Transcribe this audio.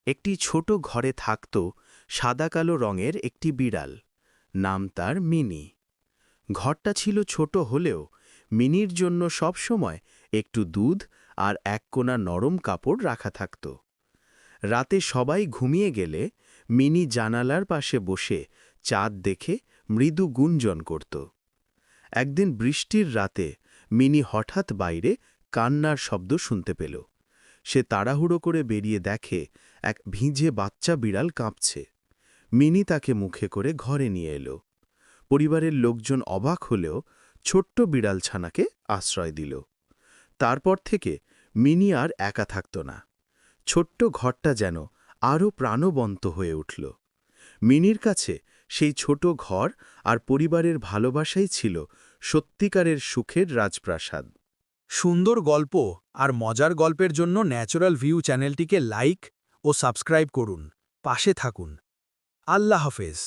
একটি ছোট ঘরে থাকত সাদা কালো রঙের একটি বিড়াল। নাম তার মিনি। ঘরটা ছিল ছোট হলেও মিনির জন্য সবসময় একটু দুধ আর এক কোনা নরম কাপড় রাখা থাকত। রাতে সবাই ঘুমিয়ে গেলে মিনি জানালার পাশে বসে চাঁদ দেখে মৃদু গুঞ্জন করত। একদিন বৃষ্টির রাতে মিনি হঠাৎ বাইরে কান্নার শব্দ শুনতে পেল। সে তাড়াহুড়ো করে বেরিয়ে দেখে এক ভিজে বাচ্চা বিড়াল কাঁপছে। মিনি তাকে মুখে করে ঘরে নিয়ে এলো। পরিবারের লোকজন অবাক হলেও ছোট্ট বিড়াল ছানাকে আশ্রয় দিল। তারপর থেকে মিনি আর একা থাকত না। ছোট্ট ঘরটা যেন আরও প্রাণবন্ত হয়ে উঠল। মিনির কাছে সেই ছোট ঘর আর পরিবারের ভালোবাসাই ছিল সত্যিকারের সুখের রাজপ্রাসাদ। সুন্দর গল্প আর মজার গল্পের জন্য ন্যাচারাল ভিউ চ্যানেলটিকে লাইক ও সাবস্ক্রাইব করুন, পাশে থাকুন। আল্লাহ হাফেজ।